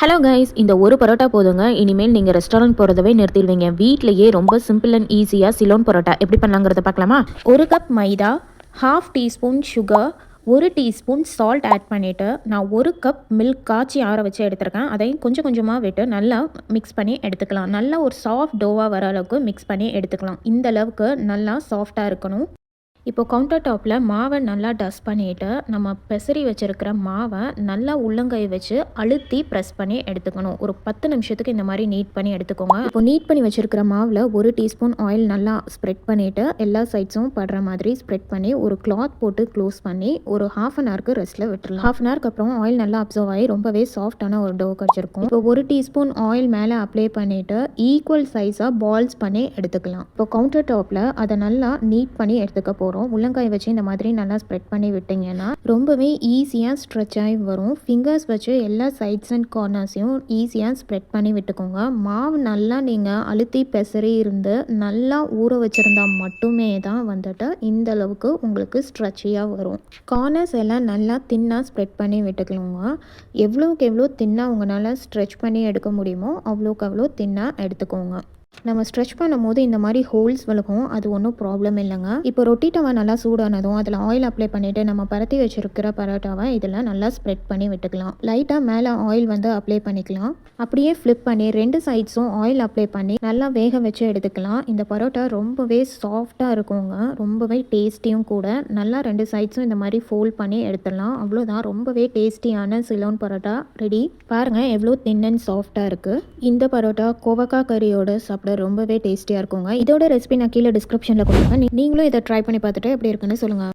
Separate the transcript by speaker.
Speaker 1: Hello guys, இந்த ஒரு பரோட்டா போதுங்க. இனிமேல் நீங்கள் ரெஸ்டாரண்ட் போகிறதவே நிறுத்திடுவீங்க. வீட்டிலேயே ரொம்ப சிம்பிள் அண்ட் ஈஸியாக சிலோன் பரோட்டா எப்படி பண்ணலாங்கிறத பார்க்கலாமா? 1 cup maida, 1/2 teaspoon sugar, 1 teaspoon salt add பண்ணிவிட்டு நான் 1 கப் மில்க் காய்ச்சி ஆற வச்சு எடுத்துருக்கேன். அதையும் கொஞ்சம் கொஞ்சமாக விட்டு நல்லா மிக்ஸ் பண்ணி எடுத்துக்கலாம். நல்லா ஒரு சாஃப்ட் டோவாக வர அளவுக்கு மிக்ஸ் பண்ணி எடுத்துக்கலாம். இந்த அளவுக்கு நல்லா சாஃப்டாக இருக்கணும். இப்போ கவுண்டர் டாப்பில் மாவை நல்லா டஸ்ட் பண்ணிவிட்டு நம்ம பெசரி வச்சுருக்கிற மாவை நல்லா உள்ளங்கை வச்சு அழுத்தி ப்ரெஸ் பண்ணி எடுத்துக்கணும். ஒரு 10 நிமிஷத்துக்கு இந்த மாதிரி நீட் பண்ணி எடுத்துக்கோங்க. இப்போ நீட் பண்ணி வச்சுருக்கிற மாவில் 1 டீஸ்பூன் ஆயில் நல்லா ஸ்ப்ரெட் பண்ணிவிட்டு எல்லா சைட்ஸும் படுற மாதிரி ஸ்ப்ரெட் பண்ணி ஒரு கிளாத் போட்டு க்ளோஸ் பண்ணி ஒரு 1/2 அன் ஹவருக்கு ரெஸ்ட்டில் விட்டுருலாம். 1/2 அன் ஹவருக்கு அப்புறம் ஆயில் நல்லா அப்சர்வ் ஆகி ரொம்பவே சாஃப்டான ஒரு டோ கிடச்சிருக்கும். இப்போ 1 டீஸ்பூன் ஆயில் மேலே அப்ளை பண்ணிவிட்டு ஈக்குவல் சைஸாக பால்ஸ் பண்ணி எடுத்துக்கலாம். இப்போ கவுண்டர் டாப்பில் அதை நல்லா நீட் பண்ணி எடுத்துக்க போகிறோம். உள்ளங்காய் வச்சு இந்த மாதிரி நல்லா ஸ்ப்ரெட் பண்ணி விட்டிங்கன்னா ரொம்பவே ஈஸியாக ஸ்ட்ரெச் ஆகி வரும். ஃபிங்கர்ஸ் வச்சு எல்லா சைட்ஸ் அண்ட் கார்னர்ஸையும் ஈஸியாக ஸ்ப்ரெட் பண்ணி விட்டுக்கோங்க. மாவு நல்லா நீங்கள் அழுத்தி பெசரி இருந்து நல்லா ஊற வச்சுருந்தா மட்டுமே தான் வந்துட்டு இந்த அளவுக்கு உங்களுக்கு ஸ்ட்ரெச்சியாக வரும். கார்னர்ஸ் எல்லாம் நல்லா தின்னாக ஸ்ப்ரெட் பண்ணி விட்டுக்கலாங்க. எவ்வளோக்கு எவ்வளோ தின்னாக உங்களால் ஸ்ட்ரெச் பண்ணி எடுக்க முடியுமோ அவ்வளோக்கு அவ்வளோ தின்னாக எடுத்துக்கோங்க. நம்ம ஸ்ட்ரெச் பண்ணும்போது இந்த மாதிரி ஹோல்ஸ் விழுகும், அது ஒன்றும் ப்ராப்ளம் இல்லைங்க. இப்போ ரொட்டி தவா நல்லா சூடானதும் அதில் ஆயில் அப்ளை பண்ணிவிட்டு நம்ம பரத்தி வச்சுருக்கிற பரோட்டாவை இதில் நல்லா ஸ்ப்ரெட் பண்ணி விட்டுக்கலாம். லைட்டாக மேலே ஆயில் வந்து அப்ளை பண்ணிக்கலாம். அப்படியே ஃப்ளிப் பண்ணி 2 சைட்ஸும் ஆயில் அப்ளை பண்ணி நல்லா வேக வச்சு எடுத்துக்கலாம். இந்த பரோட்டா ரொம்பவே சாஃப்டாக இருக்குங்க, ரொம்பவே டேஸ்டியும் கூட. நல்லா 2 சைட்ஸும் இந்த மாதிரி ஃபோல்ட் பண்ணி எடுத்துடலாம். அவ்வளோதான், ரொம்பவே டேஸ்டியான சிலோன் பரோட்டா ரெடி. பாருங்கள் எவ்வளோ தின் அண்ட் சாஃப்டாக இருக்குது. இந்த பரோட்டா கோவக்காய் கறியோட சாப்பிட ரொம்பவே டேஸ்டியாக இருக்குங்க. இதோட ரெசிபி நான் கீழே டிஸ்கிரிப்ஷனில் கொடுக்குறேன். நீங்களும் இதை ட்ரை பண்ணி பார்த்துட்டு எப்படி இருக்குன்னு சொல்லுங்கள்.